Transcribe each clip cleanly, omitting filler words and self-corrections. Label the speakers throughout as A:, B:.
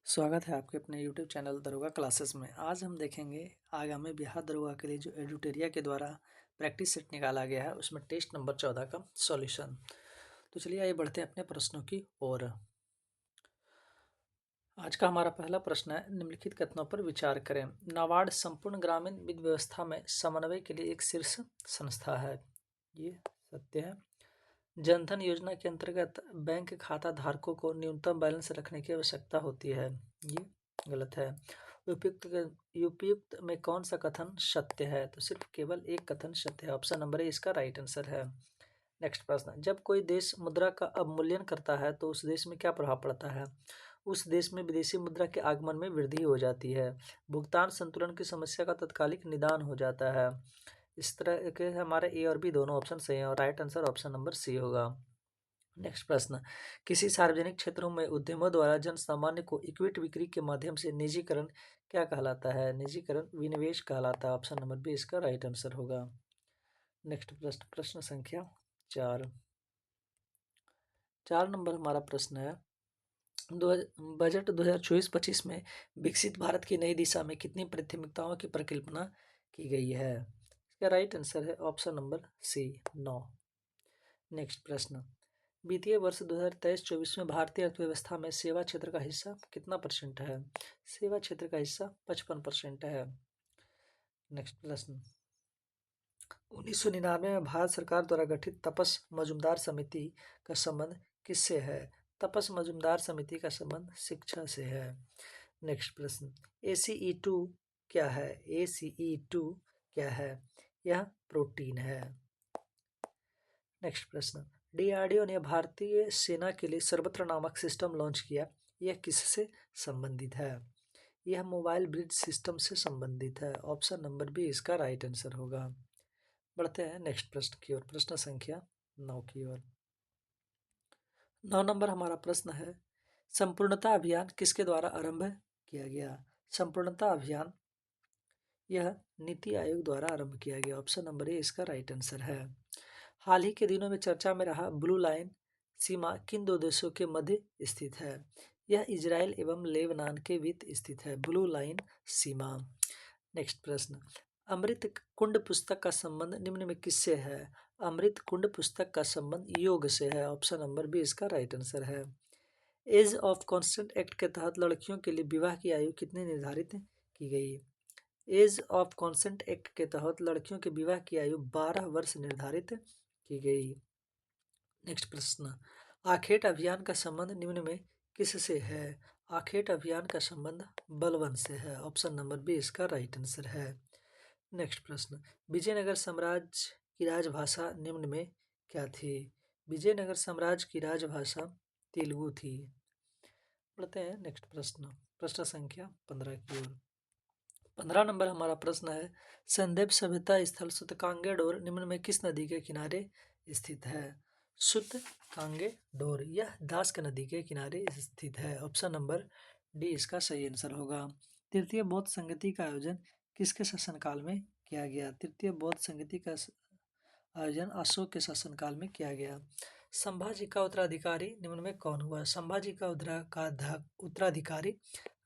A: स्वागत है आपके अपने YouTube चैनल दरोगा क्लासेस में। आज हम देखेंगे आगामी बिहार दरोगा के लिए जो एडुटेरिया के द्वारा प्रैक्टिस सेट निकाला गया है उसमें टेस्ट नंबर 14 का सॉल्यूशन। तो चलिए आइए बढ़ते हैं अपने प्रश्नों की ओर। आज का हमारा पहला प्रश्न है, निम्नलिखित कथनों पर विचार करें। नाबार्ड संपूर्ण ग्रामीण वित्त व्यवस्था में समन्वय के लिए एक शीर्ष संस्था है, ये सत्य है। जनधन योजना के अंतर्गत बैंक खाता धारकों को न्यूनतम बैलेंस रखने की आवश्यकता होती है, ये गलत है। उपयुक्त में कौन सा कथन सत्य है? तो सिर्फ केवल एक कथन सत्य है, ऑप्शन नंबर ए इसका राइट आंसर है। नेक्स्ट प्रश्न, जब कोई देश मुद्रा का अवमूल्यन करता है तो उस देश में क्या प्रभाव पड़ता है? उस देश में विदेशी मुद्रा के आगमन में वृद्धि हो जाती है, भुगतान संतुलन की समस्या का तत्कालिक निदान हो जाता है। इस तरह के हमारे ए और बी दोनों ऑप्शन सही हैं और right answer option number C होगा। नेक्स्ट प्रश्न, किसी सार्वजनिक क्षेत्रों में उद्यमों द्वारा जन सामान्य को इक्विटी बिक्री के माध्यम से निजीकरण क्या कहलाता है? निजीकरण विनिवेश कहलाता है, ऑप्शन नंबर बी इसका राइट आंसर होगा। नेक्स्ट प्रश्न, प्रश्न संख्या 4 नंबर हमारा प्रश्न है, बजट 2024-25 में विकसित भारत की नई दिशा में कितनी प्राथमिकताओं की परिकल्पना की गई है? इसका राइट आंसर है ऑप्शन नंबर सी 9। नेक्स्ट प्रश्न, वित्तीय वर्ष 2023-24 में भारतीय अर्थव्यवस्था में सेवा क्षेत्र का हिस्सा कितना परसेंट है? सेवा क्षेत्र का हिस्सा 55% है। नेक्स्ट प्रश्न, 1999 में भारत सरकार द्वारा गठित तपस मजूमदार समिति का संबंध किससे है? तपस मजूमदार समिति का संबंध शिक्षा से है। नेक्स्ट प्रश्न, ACE2 क्या है? ACE2 क्या है? यह प्रोटीन है। नेक्स्ट प्रश्न, DRDO ने भारतीय सेना के लिए सर्वत्र नामक सिस्टम लॉन्च किया, यह किससे संबंधित है? यह मोबाइल ब्रिज सिस्टम से संबंधित है, ऑप्शन नंबर बी इसका राइट आंसर होगा। बढ़ते हैं नेक्स्ट प्रश्न की ओर, प्रश्न संख्या 9 की ओर। 9 नंबर हमारा प्रश्न है, संपूर्णता अभियान किसके द्वारा आरंभ किया गया? संपूर्णता अभियान यह नीति आयोग द्वारा आरंभ किया गया, ऑप्शन नंबर ए इसका राइट आंसर है। हाल ही के दिनों में चर्चा में रहा ब्लू लाइन सीमा किन दो देशों के मध्य स्थित है? यह इजराइल एवं लेबनान के बीच स्थित है, ब्लू लाइन सीमा। नेक्स्ट प्रश्न, अमृत कुंड पुस्तक का संबंध निम्न में किससे है? अमृत कुंड पुस्तक का संबंध योग से है, ऑप्शन नंबर बी इसका राइट आंसर है। एज ऑफ कॉन्सेंट एक्ट के तहत लड़कियों के लिए विवाह की आयु कितनी निर्धारित की गई? एज ऑफ कॉन्सेंट एक्ट के तहत लड़कियों के विवाह की आयु 12 वर्ष निर्धारित की गई। नेक्स्ट प्रश्न, आखेट अभियान का संबंध निम्न में किससे है? आखेट अभियान का संबंध बलवन से है, ऑप्शन नंबर बी इसका राइट आंसर है। नेक्स्ट प्रश्न, विजयनगर साम्राज्य की राजभाषा निम्न में क्या थी? विजयनगर साम्राज्य की राजभाषा तेलुगु थी। बढ़ते हैं नेक्स्ट प्रश्न, प्रश्न संख्या 15 की ओर। 15 नंबर हमारा प्रश्न है, संदेव सभ्यता स्थल सुतकांगेडोर निम्न में किस नदी के किनारे स्थित है? सुतकांगेडोर यह दास्क नदी के किनारे स्थित है, ऑप्शन नंबर डी इसका सही आंसर होगा। तृतीय बौद्ध संगति का आयोजन किसके शासनकाल में किया गया? तृतीय बौद्ध संगति का आयोजन अशोक के शासनकाल में किया गया। संभाजी का उत्तराधिकारी निम्न में कौन हुआ? संभाजी का उत्तराधिकारी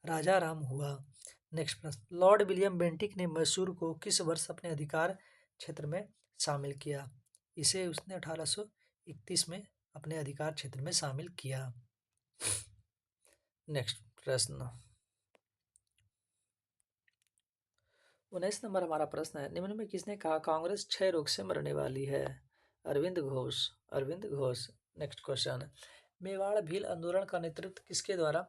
A: राजा राम हुआ। नेक्स्ट प्रश्न, लॉर्ड विलियम बेंटिक ने मैसूर को किस वर्ष अपने अधिकार क्षेत्र में शामिल किया? इसे उसने 1831 में अपने अधिकार क्षेत्र में शामिल किया। नेक्स्ट प्रश्न, 19 नंबर हमारा प्रश्न है, निम्न में किसने कहा कांग्रेस क्षय रोग से मरने वाली है? अरविंद घोष। अरविंद घोष। नेक्स्ट क्वेश्चन, मेवाड़ भील आंदोलन का नेतृत्व किसके द्वारा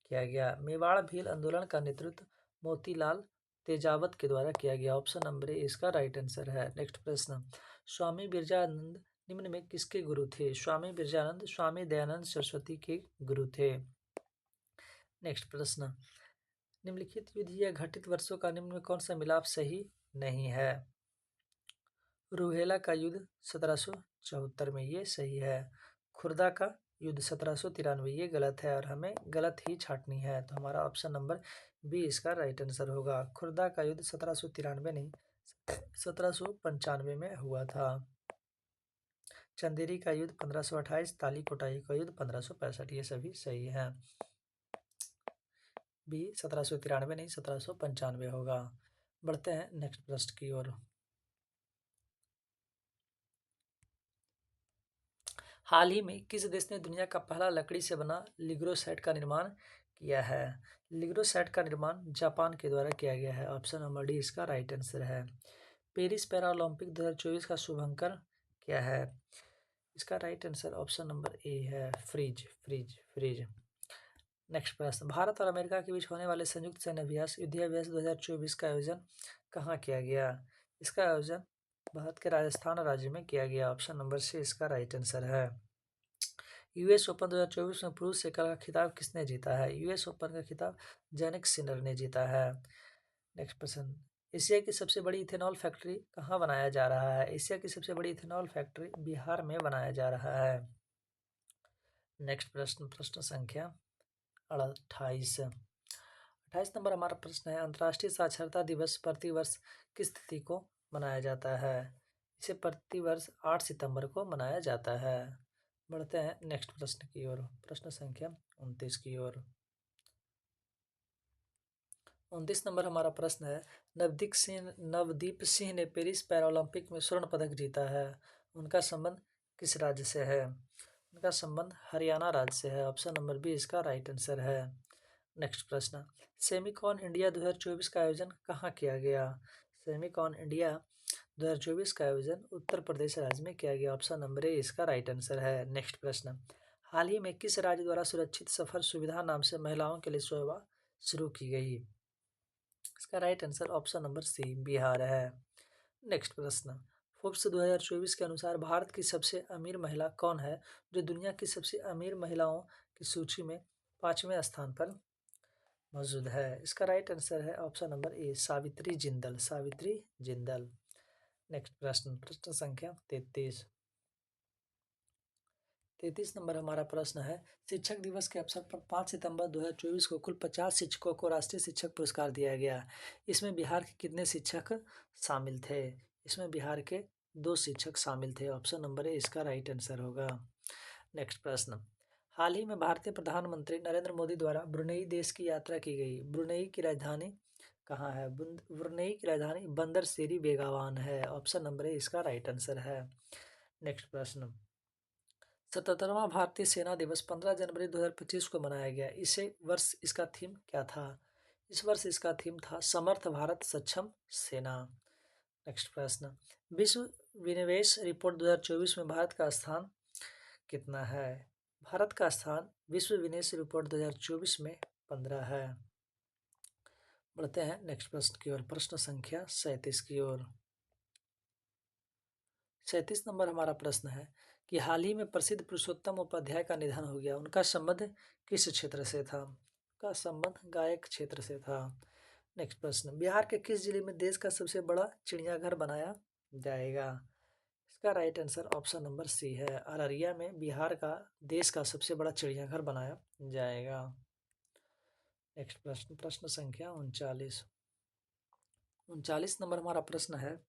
A: किया गया? मेवाड़ भील आंदोलन का नेतृत्व मोतीलाल तेजावत के द्वारा किया गया, ऑप्शन नंबर ए इसका राइट आंसर है। नेक्स्ट प्रश्न, स्वामी बिरजानंद निम्न में किसके गुरु थे? स्वामी बिरजानंद स्वामी दयानंद सरस्वती के गुरु थे। नेक्स्ट प्रश्न, निम्नलिखित युद्ध या घटित वर्षों का निम्न में कौन सा मिलाप सही नहीं है? रूहेला का युद्ध 1774 में, ये सही है। खुर्दा का युद्ध 1793, ये गलत है और हमें गलत ही छांटनी है, तो हमारा ऑप्शन नंबर बी इसका राइट आंसर होगा। खुर्दा का युद्ध 1793 नहीं 1795 में हुआ था। चंदेरी का युद्ध 1528, ताली कोटाई का युद्ध 1565, ये सभी सही है। बी 1793 नहीं 1795 होगा। बढ़ते हैं नेक्स्ट प्रश्न की ओर। हाल ही में किस देश ने दुनिया का पहला लकड़ी से बना लिग्रोसेट का निर्माण किया है? लिग्रोसेट का निर्माण जापान के द्वारा किया गया है। ऑप्शन नंबर डी इसका राइट आंसर है। पेरिस पैरालंपिक 2024 का शुभंकर क्या है? इसका right answer option number A है, फ्रीज फ्रीज फ्रीज। नेक्स्ट प्रश्न, भारत और अमेरिका के बीच होने वाले संयुक्त सैन्य अभ्यास युद्धाभ्यास 2024 का आयोजन कहाँ किया गया? इसका आयोजन भारत के राजस्थान राज्य में किया गया। ऑप्शन नंबर सी इसका राइट आंसर है। यूएस ओपन 2024 में पुरुष एकल का खिताब किसने जीता है? यूएस ओपन का खिताब जैनिक सिनर ने जीता है। नेक्स्ट प्रश्न, एशिया की सबसे बड़ी इथेनॉल फैक्ट्री कहाँ बनाया जा रहा है? एशिया की सबसे बड़ी इथेनॉल फैक्ट्री बिहार में बनाया जा रहा है। नेक्स्ट प्रश्न, प्रश्न संख्या 28। 28 नंबर हमारा प्रश्न है, अंतर्राष्ट्रीय साक्षरता दिवस प्रतिवर्ष किस तिथि को मनाया जाता है? इसे प्रतिवर्ष 8 सितंबर को मनाया जाता है। बढ़ते हैं नेक्स्ट प्रश्न की ओर, प्रश्न संख्या 29 की ओर। 29 नंबर हमारा प्रश्न है, नवदीप सिंह ने पेरिस पैरालंपिक में स्वर्ण पदक जीता है। उनका संबंध किस राज्य से है? उनका संबंध हरियाणा राज्य से है। ऑप्शन नंबर बी इसका राइट आंसर है। नेक्स्ट प्रश्न, सेमिकॉन इंडिया 2024 का आयोजन कहाँ किया गया? सेमिकॉन इंडिया 2024 का आयोजन उत्तर प्रदेश राज्य में किया गया। ऑप्शन नंबर ए इसका राइट आंसर है। नेक्स्ट प्रश्न, हाल ही में किस राज्य द्वारा सुरक्षित सफर सुविधा नाम से महिलाओं के लिए सेवा शुरू की गई? इसका right answer option number C Bihar है। नेक्स्ट प्रश्न, फोर्ब्स 2024 के अनुसार भारत की सबसे अमीर महिला कौन है, जो दुनिया की सबसे अमीर महिलाओं की सूची में 5वें स्थान पर मौजूद है? इसका राइट आंसर है option number A Savitri Jindal, Savitri Jindal. Next प्रश्न, प्रश्न संख्या 33। 33 नंबर हमारा प्रश्न है, शिक्षक दिवस के अवसर पर 5 सितंबर 2024 को कुल 50 शिक्षकों को राष्ट्रीय शिक्षक पुरस्कार दिया गया। इसमें बिहार के कितने शिक्षक शामिल थे? इसमें बिहार के 2 शिक्षक शामिल थे। ऑप्शन नंबर ए इसका राइट आंसर होगा। नेक्स्ट प्रश्न, हाल ही में भारतीय प्रधानमंत्री नरेंद्र मोदी द्वारा ब्रुनेई देश की यात्रा की गई। ब्रुनेई की राजधानी कहाँ है? ब्रुनेई की राजधानी बंदर शेरी बेगावान है। ऑप्शन नंबर ए इसका राइट आंसर है। नेक्स्ट प्रश्न, 77वां भारतीय सेना दिवस 15 जनवरी 2025 को मनाया गया। इसे वर्ष इसका थीम क्या था? इस वर्ष इसका थीम था समर्थ भारत सक्षम सेना। नेक्स्ट प्रश्न, विश्व विनिवेश रिपोर्ट 2024 में भारत का स्थान कितना है? भारत का स्थान विश्व विनिवेश रिपोर्ट 2024 में 15 है। बढ़ते हैं नेक्स्ट प्रश्न की ओर, प्रश्न संख्या 37 की ओर। 37 नंबर हमारा प्रश्न है कि हाल ही में प्रसिद्ध पुरुषोत्तम उपाध्याय का निधन हो गया। उनका संबंध किस क्षेत्र से था? उनका संबंध गायक क्षेत्र से था। नेक्स्ट प्रश्न, बिहार के किस जिले में देश का सबसे बड़ा चिड़ियाघर बनाया जाएगा? इसका right answer option number C है, अररिया में बिहार का देश का सबसे बड़ा चिड़ियाघर बनाया जाएगा। नेक्स्ट प्रश्न, प्रश्न संख्या 39। 39 नंबर हमारा प्रश्न है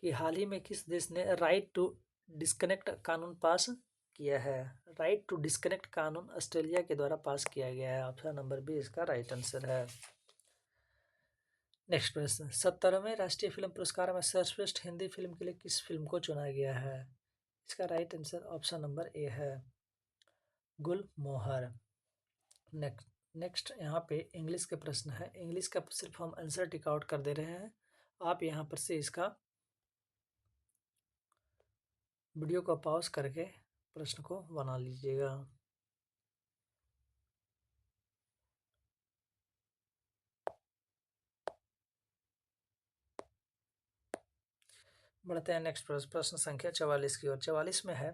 A: कि हाल ही में किस देश ने राइट टू डिस्कनेक्ट कानून पास किया है? राइट टू डिस्कनेक्ट कानून ऑस्ट्रेलिया के द्वारा पास किया गया है। ऑप्शन नंबर बी इसका राइट आंसर है। नेक्स्ट प्रश्न, 70वें राष्ट्रीय फिल्म पुरस्कार में सर्वश्रेष्ठ हिंदी फिल्म के लिए किस फिल्म को चुना गया है? इसका right answer option number A है, गुलमोहर। नेक्स्ट यहाँ पे इंग्लिश के प्रश्न है। इंग्लिश का सिर्फ हम आंसर टिक आउट कर दे रहे हैं, आप यहाँ पर से इसका वीडियो को पॉज करके प्रश्न को बना लीजिएगा। बढ़ते हैं नेक्स्ट प्रश्न, प्रश्न संख्या 44 की ओर। 44 में है,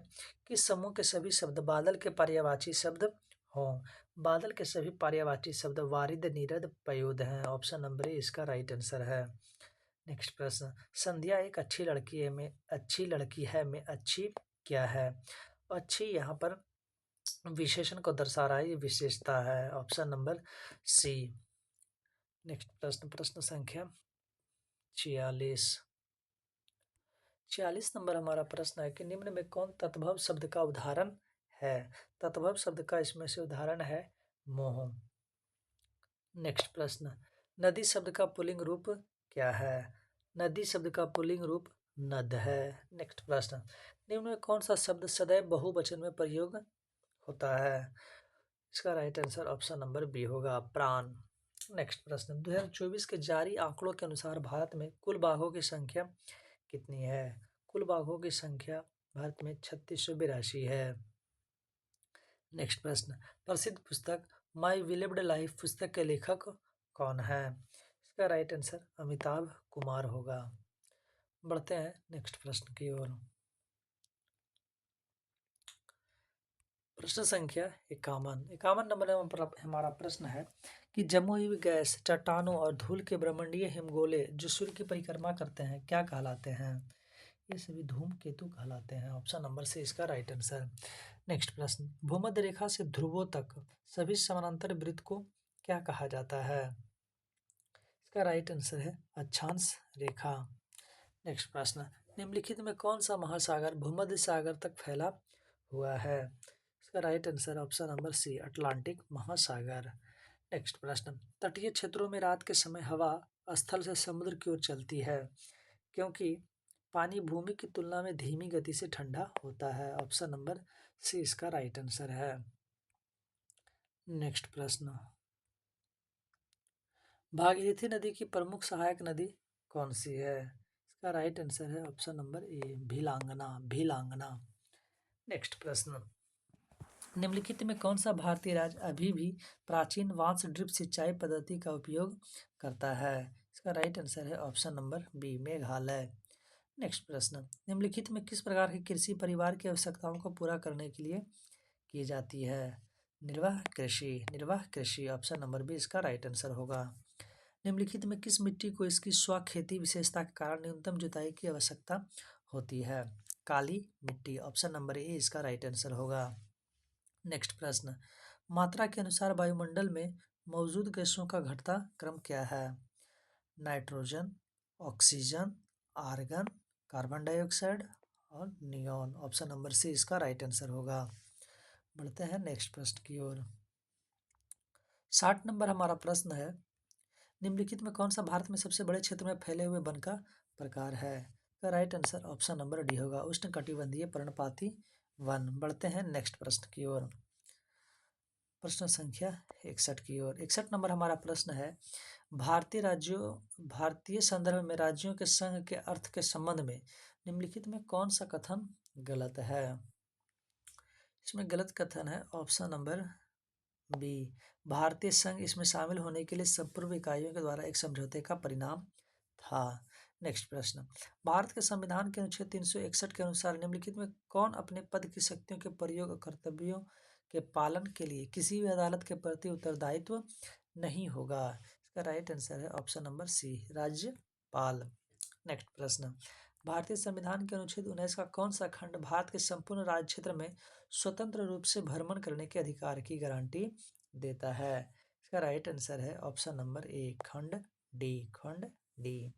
A: किस समूह के सभी शब्द बादल के पर्यायवाची शब्द हों? बादल के सभी पर्यायवाची शब्द वारिद नीरद पयोद हैं। ऑप्शन नंबर ए इसका राइट आंसर है। नेक्स्ट प्रश्न, संध्या एक अच्छी लड़की है में अच्छी लड़की है में अच्छी क्या है? अच्छी यहाँ पर विशेषण को दर्शा रहा है, ये विशेषता है। ऑप्शन नंबर सी। नेक्स्ट प्रश्न, प्रश्न संख्या 46। 46 नंबर हमारा प्रश्न है कि निम्न में कौन तद्भव शब्द का उदाहरण है? तद्भव शब्द का इसमें से उदाहरण है मोह। नेक्स्ट प्रश्न, नदी शब्द का पुल्लिंग रूप क्या है? नदी शब्द का पुल्लिंग रूप नद है। नेक्स्ट प्रश्न, निम्न में कौन सा शब्द सदैव बहुवचन में प्रयोग होता है? इसका right answer option number B होगा, प्राण। नेक्स्ट प्रश्न, 2024 के जारी आंकड़ों के अनुसार भारत में कुल बाघों की संख्या कितनी है? कुल बाघों की संख्या भारत में 3682 है। नेक्स्ट प्रश्न, प्रसिद्ध पुस्तक माई विलिव्ड लाइफ पुस्तक के लेखक कौन है? इसका राइट आंसर अमिताभ कुमार होगा। बढ़ते हैं नेक्स्ट प्रश्न की ओर। प्रश्न संख्या 51 नंबर हमारा प्रश्न है कि जम्मू हुई गैस चट्टानों और धूल के ब्रह्मांडीय हिमगोले जो सूर्य की परिक्रमा करते हैं क्या कहलाते हैं? ये सभी धूमकेतु कहलाते हैं। ऑप्शन नंबर सी इसका राइट आंसर। नेक्स्ट प्रश्न, भूमध्य रेखा से ध्रुवों तक सभी समानांतर वृत्त को क्या कहा जाता है? इसका राइट आंसर है अक्षांश रेखा। नेक्स्ट प्रश्न, निम्नलिखित में कौन सा महासागर भूमध्य सागर तक फैला हुआ है? इसका right answer option number C Atlantic महासागर। नेक्स्ट प्रश्न, तटीय क्षेत्रों में रात के समय हवा स्थल से समुद्र की ओर चलती है क्योंकि पानी भूमि की तुलना में धीमी गति से ठंडा होता है। ऑप्शन नंबर सी इसका राइट आंसर है। नेक्स्ट प्रश्न, भागीरथी नदी की प्रमुख सहायक नदी कौन सी है? इसका राइट आंसर है option number A Bhilangana. Next प्रश्न, निम्नलिखित में कौन सा भारतीय राज्य अभी भी प्राचीन वांस ड्रिप सिंचाई पद्धति का उपयोग करता है? इसका राइट आंसर है option number B Meghalaya. Next प्रश्न, निम्नलिखित में किस प्रकार की कृषि परिवार की आवश्यकताओं को पूरा करने के लिए की जाती है? निर्वाह कृषि ऑप्शन नंबर बी इसका राइट आंसर होगा। निम्नलिखित में किस मिट्टी को इसकी स्वखेती विशेषता के कारण न्यूनतम जुताई की आवश्यकता होती है? काली मिट्टी। ऑप्शन नंबर ए इसका राइट आंसर होगा। नेक्स्ट प्रश्न, मात्रा के अनुसार वायुमंडल में मौजूद गैसों का घटता क्रम क्या है? Nitrogen, oxygen, argon, carbon dioxide और नियॉन। ऑप्शन नंबर सी इसका राइट आंसर होगा। बढ़ते हैं नेक्स्ट प्रश्न की ओर। 60 नंबर हमारा प्रश्न है, निम्नलिखित में कौन सा भारत में सबसे बड़े क्षेत्र में फैले हुए वन का प्रकार है? का right answer option number D होगा, उष्णकटिबंधीय पर्णपाती वन। बढ़ते हैं नेक्स्ट प्रश्न की ओर। प्रश्न संख्या 61 की ओर। 61 नंबर हमारा प्रश्न है, भारतीय संदर्भ में राज्यों के संघ के अर्थ के संबंध में निम्नलिखित में कौन सा कथन गलत है? इसमें गलत कथन है ऑप्शन नंबर बी, भारतीय संघ इसमें शामिल होने के लिए संपूर्ण इकाइयों के द्वारा एक समझौते का परिणाम था। नेक्स्ट प्रश्न, भारत के संविधान के अनुच्छेद 361 के अनुसार निम्नलिखित में कौन अपने पद की शक्तियों के प्रयोग और कर्तव्यों के पालन के लिए किसी भी अदालत के प्रति उत्तरदायित्व नहीं होगा? इसका राइट आंसर है ऑप्शन नंबर सी राज्यपाल। नेक्स्ट प्रश्न, भारतीय संविधान के अनुच्छेद 19 का कौन सा खंड भारत के संपूर्ण राज्य क्षेत्र में स्वतंत्र रूप से भ्रमण करने के अधिकार की गारंटी देता है? इसका राइट आंसर है ऑप्शन नंबर ए खंड डी।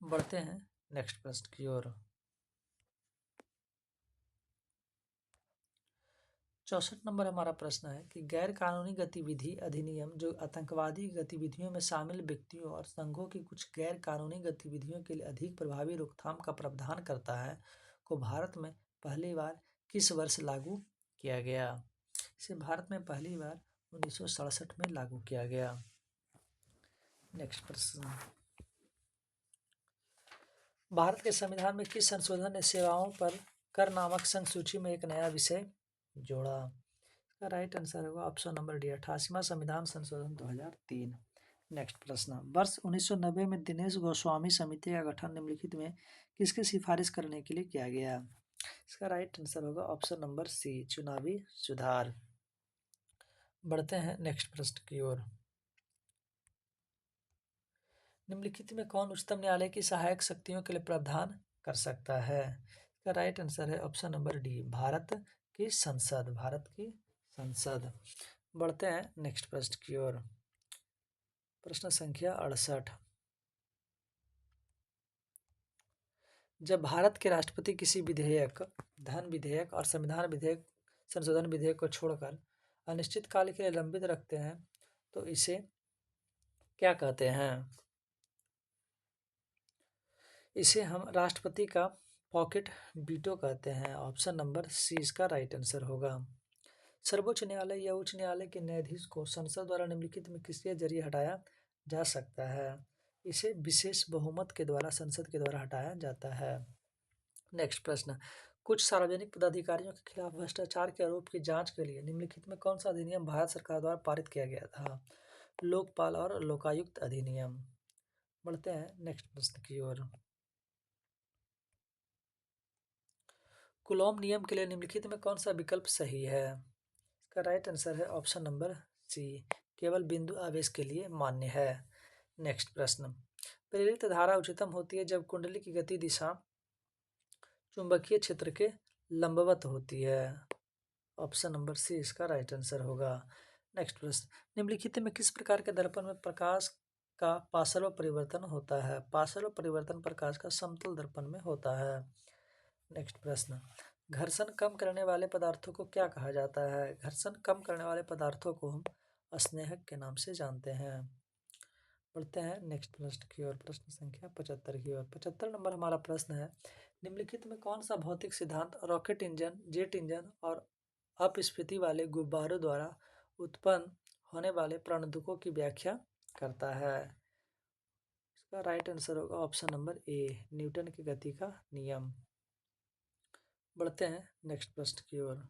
A: बढ़ते हैं नेक्स्ट प्रश्न की ओर। 64 नंबर हमारा प्रश्न है कि गैर कानूनी गतिविधि अधिनियम जो आतंकवादी गतिविधियों में शामिल व्यक्तियों और संघों की कुछ गैर कानूनी गतिविधियों के लिए अधिक प्रभावी रोकथाम का प्रावधान करता है को भारत में पहली बार किस वर्ष लागू किया गया? इसे भारत में पहली बार 1967 में लागू किया गया। नेक्स्ट प्रश्न, भारत के संविधान में किस संशोधन ने सेवाओं पर कर नामक संघ सूची में एक नया विषय जोड़ा? इसका राइट आंसर होगा ऑप्शन नंबर डी 88वां संविधान संशोधन 2003। नेक्स्ट प्रश्न, वर्ष 1990 में दिनेश गोस्वामी समिति का गठन निम्नलिखित में किसके सिफारिश करने के लिए किया गया? इसका राइट आंसर होगा ऑप्शन नंबर सी चुनावी सुधार। बढ़ते हैं नेक्स्ट प्रश्न की ओर। निम्नलिखित में कौन उच्चतम न्यायालय की सहायक शक्तियों के लिए प्रावधान कर सकता है? इसका राइट आंसर है ऑप्शन नंबर डी भारत की संसद। बढ़ते हैं नेक्स्ट प्रश्न की ओर। प्रश्न संख्या 68, जब भारत के राष्ट्रपति किसी विधेयक, धन विधेयक और संविधान विधेयक संशोधन विधेयक को छोड़कर अनिश्चित काल के लिए लंबित रखते हैं तो इसे क्या कहते हैं? इसे हम राष्ट्रपति का पॉकेट वीटो कहते हैं। ऑप्शन नंबर सी इसका राइट आंसर होगा। सर्वोच्च न्यायालय या उच्च न्यायालय के न्यायाधीश को संसद द्वारा निम्नलिखित में किसके जरिए हटाया जा सकता है? इसे विशेष बहुमत के द्वारा संसद के द्वारा हटाया जाता है। नेक्स्ट प्रश्न, कुछ सार्वजनिक पदाधिकारियों के खिलाफ भ्रष्टाचार के आरोप की जांच के लिए निम्नलिखित में कौन सा अधिनियम भारत सरकार द्वारा पारित किया गया था? लोकपाल और लोकायुक्त अधिनियम। बढ़ते हैं नेक्स्ट प्रश्न की ओर। कुलोम्ब नियम के लिए निम्नलिखित में कौन सा विकल्प सही है? इसका राइट आंसर है ऑप्शन नंबर सी, केवल बिंदु आवेश के लिए मान्य है। नेक्स्ट प्रश्न, प्रेरित धारा उच्चतम होती है जब कुंडली की गति दिशा चुंबकीय क्षेत्र के लंबवत होती है। ऑप्शन नंबर सी इसका राइट आंसर होगा। नेक्स्ट प्रश्न, निम्नलिखित में किस प्रकार के दर्पण में प्रकाश का पार्श्व परिवर्तन होता है? पार्श्व परिवर्तन प्रकाश का समतल दर्पण में होता है। नेक्स्ट प्रश्न, घर्षण कम करने वाले पदार्थों को क्या कहा जाता है? घर्षण कम करने वाले पदार्थों को हम स्नेहक के नाम से जानते हैं। बढ़ते हैं नेक्स्ट प्रश्न की ओर, प्रश्न संख्या 75 की ओर। 75 नंबर हमारा प्रश्न है, निम्नलिखित में कौन सा भौतिक सिद्धांत रॉकेट इंजन, जेट इंजन और अपस्फीति वाले गुब्बारों द्वारा उत्पन्न होने वाले प्रणुदकों की व्याख्या करता है? इसका राइट आंसर होगा ऑप्शन नंबर ए, न्यूटन की गति का नियम। बढ़ते हैं नेक्स्ट प्रश्न की ओर।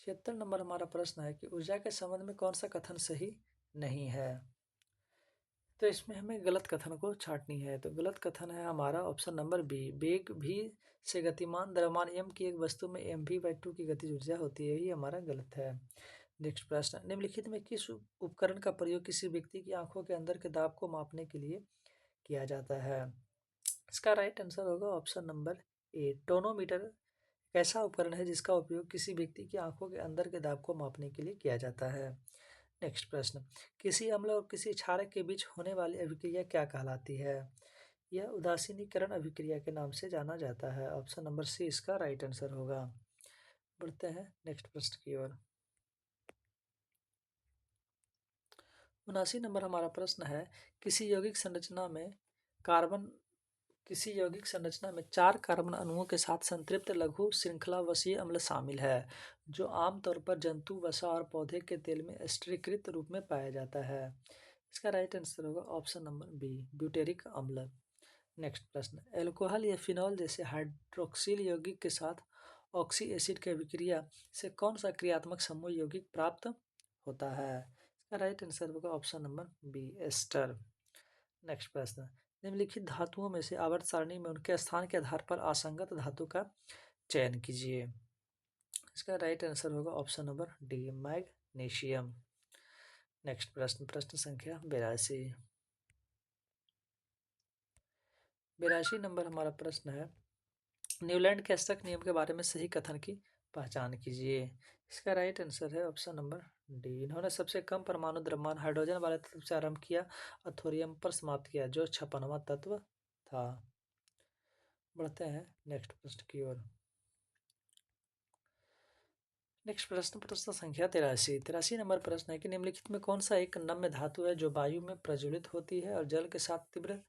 A: 76 नंबर हमारा प्रश्न है कि ऊर्जा के संबंध में कौन सा कथन सही नहीं है? तो इसमें हमें गलत कथन को छांटनी है। तो गलत कथन है हमारा ऑप्शन नंबर बी, वेग भी से गतिमान द्रव्यमान m की एक वस्तु में mv/2 की गतिज ऊर्जा होती है, ये हमारा गलत है। नेक्स्ट प्रश्न, निम्नलिखित में किस उपकरण का प्रयोग किसी व्यक्ति की आंखों के अंदर के दाब को मापने के लिए किया जाता है? इसका राइट आंसर होगा ऑप्शन नंबर ए, टोनोमीटर। एक ऐसा उपकरण है जिसका उपयोग किसी व्यक्ति की आंखों के अंदर के दाब को मापने के लिए किया जाता है। नेक्स्ट प्रश्न, किसी अम्ल और किसी क्षारक के बीच होने वाली अभिक्रिया क्या कहलाती है? यह उदासीनीकरण अभिक्रिया के नाम से जाना जाता है। ऑप्शन नंबर सी इसका राइट आंसर होगा। बढ़ते हैं नेक्स्ट प्रश्न की ओर। 79 नंबर हमारा प्रश्न है, किसी यौगिक संरचना में कार्बन किसी यौगिक संरचना में 4 कार्बन अणुओं के साथ संतृप्त लघु श्रृंखलावशीय अम्ल शामिल है, जो आमतौर पर जंतु वसा और पौधे के तेल में स्टीरीकृत रूप में पाया जाता है। इसका राइट आंसर होगा ऑप्शन नंबर बी, ब्यूटेरिक अम्ल। नेक्स्ट प्रश्न, एल्कोहल या फिनॉल जैसे हाइड्रोक्सिल यौगिक के साथ ऑक्सी एसिड की अभिक्रिया से कौन सा क्रियात्मक समूह यौगिक प्राप्त होता है? इसका राइट आंसर होगा option number B, ester. Next प्रश्न, निम्नलिखित धातुओं में से आवर्त सारणी में उनके स्थान के आधार पर असंगत धातु का चयन कीजिए। इसका राइट आंसर होगा option number D, magnesium. Next प्रश्न, प्रश्न संख्या 82। 82 नंबर हमारा प्रश्न है, न्यूलैंड के स्टक नियम के बारे में सही कथन की पहचान कीजिए। इसका राइट आंसर है ऑप्शन नंबर डी, इन्होंने सबसे कम परमाणु द्रव्यमान हाइड्रोजन वाले तत्व से आरंभ किया और थोरियम पर समाप्त किया, जो 56वां तत्व था। बढ़ते हैं नेक्स्ट प्रश्न की ओर। नेक्स्ट प्रश्न, प्रश्न संख्या 83। 83 नंबर प्रश्न है कि निम्नलिखित में कौन सा एक नम्य धातु है जो वायु में प्रज्वलित होती है और जल के साथ तीव्र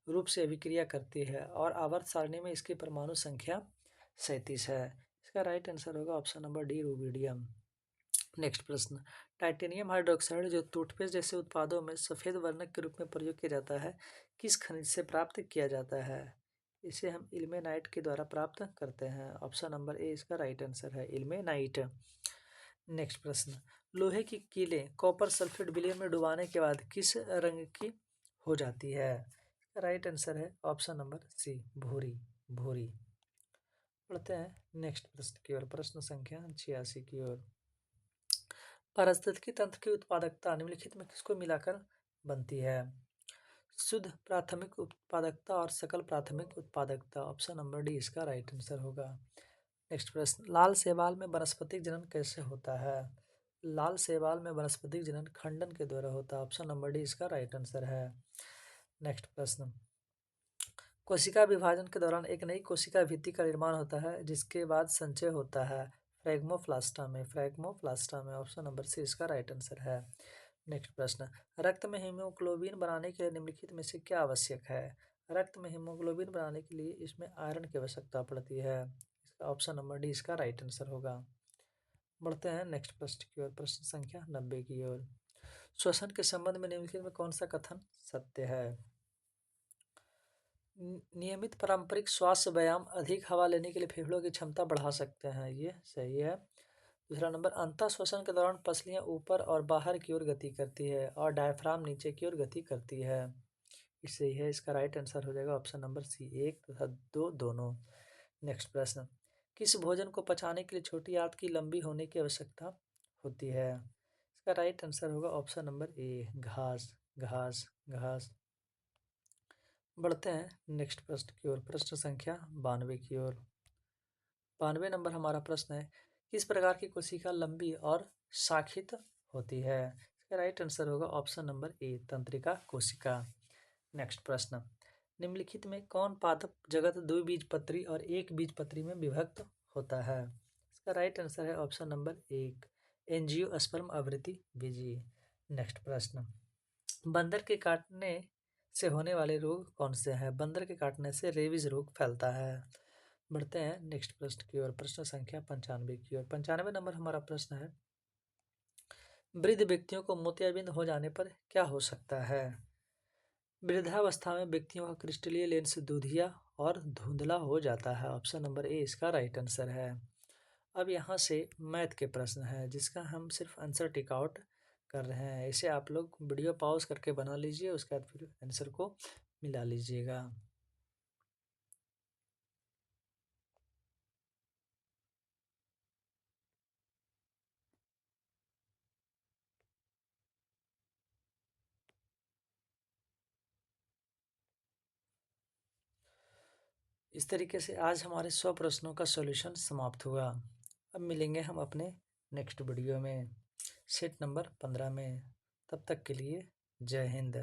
A: रूप से अभिक्रिया करती है और आवर्त सारणी में इसकी परमाणु संख्या 37 है? इसका राइट आंसर होगा option number D, rubidium. Next प्रश्न, टाइटेनियम हाइड्रोक्साइड जो टूथपेस्ट जैसे उत्पादों में सफ़ेद वर्णक के रूप में प्रयोग किया जाता है, किस खनिज से प्राप्त किया जाता है? इसे हम इल्मेनाइट के द्वारा प्राप्त करते हैं। ऑप्शन नंबर ए इसका राइट आंसर है, इल्मेनाइट। नेक्स्ट प्रश्न, लोहे की कीलें कॉपर सल्फेट विलयन में डुबाने के बाद किस रंग की हो जाती है? राइट आंसर है ऑप्शन नंबर सी, भूरी भूरी। पढ़ते हैं नेक्स्ट प्रश्न की ओर, प्रश्न संख्या 86 की ओर। पारिस्थितिकी तंत्र की उत्पादकता निम्नलिखित में किसको मिलाकर बनती है? शुद्ध प्राथमिक उत्पादकता और सकल प्राथमिक उत्पादकता। ऑप्शन नंबर डी इसका राइट आंसर होगा। नेक्स्ट प्रश्न, लाल शैवाल में वनस्पतिक जनन कैसे होता है? लाल शैवाल में वनस्पतिक जनन खंडन के द्वारा होता है। ऑप्शन नंबर डी इसका राइट आंसर है। नेक्स्ट प्रश्न, कोशिका विभाजन के दौरान एक नई कोशिका भित्ति का निर्माण होता है जिसके बाद संचय होता है। फ्रैग्मोप्लास्टा में ऑप्शन नंबर सी इसका राइट आंसर है। नेक्स्ट प्रश्न, रक्त में हीमोग्लोबिन बनाने के लिए निम्नलिखित में से क्या आवश्यक है? रक्त में हीमोग्लोबिन बनाने के लिए इसमें आयरन की आवश्यकता पड़ती है। इसका ऑप्शन नंबर डी इसका राइट आंसर होगा। बढ़ते हैं नेक्स्ट प्रश्न की ओर, प्रश्न संख्या 90 की ओर। श्वसन के संबंध में निम्नलिखित में कौन सा कथन सत्य है? नियमित पारंपरिक श्वास व्यायाम अधिक हवा लेने के लिए फेफड़ों की क्षमता बढ़ा सकते हैं, ये सही है। दूसरा नंबर, अंतः श्वसन के दौरान पसलियां ऊपर और बाहर की ओर गति करती है और डायफ्राम नीचे की ओर गति करती है, ये सही है। इसका राइट आंसर हो जाएगा ऑप्शन नंबर सी, 1 तथा 2 दोनों। नेक्स्ट प्रश्न, किस भोजन को पचाने के लिए छोटी आंत की लंबी होने की आवश्यकता होती है? इसका राइट आंसर होगा ऑप्शन नंबर ए, घास घास घास। बढ़ते हैं नेक्स्ट प्रश्न की ओर, प्रश्न संख्या 92 की ओर। 92 नंबर हमारा प्रश्न है, किस प्रकार की कोशिका लंबी और शाखित होती है? इसका राइट आंसर होगा ऑप्शन नंबर ए, तंत्रिका कोशिका। नेक्स्ट प्रश्न, निम्नलिखित में कौन पादप जगत द्विबीजपत्री और एक बीजपत्री में विभक्त होता है? इसका राइट आंसर है ऑप्शन नंबर 1, एंजियोस्पर्म आवृत्ति बीजी। नेक्स्ट प्रश्न, बंदर के काटने से होने वाले रोग कौन से हैं? बंदर के काटने से रेबीज रोग फैलता है। बढ़ते हैं नेक्स्ट प्रश्न की ओर, प्रश्न संख्या 95 की ओर। 95 नंबर हमारा प्रश्न है, वृद्ध व्यक्तियों को मोतियाबिंद हो जाने पर क्या हो सकता है? वृद्धावस्था में व्यक्तियों का क्रिस्टलीय लेंस दूधिया और धुंधला हो जाता है, ऑप्शन नंबर ए इसका राइट आंसर है। अब यहाँ से मैथ के प्रश्न है जिसका हम सिर्फ आंसर टिक आउट कर रहे हैं। इसे आप लोग वीडियो पॉज करके बना लीजिए, उसके बाद फिर आंसर को मिला लीजिएगा। इस तरीके से आज हमारे 100 प्रश्नों का सॉल्यूशन समाप्त हुआ। अब मिलेंगे हम अपने नेक्स्ट वीडियो में, सेट नंबर 15 में। तब तक के लिए जय हिंद।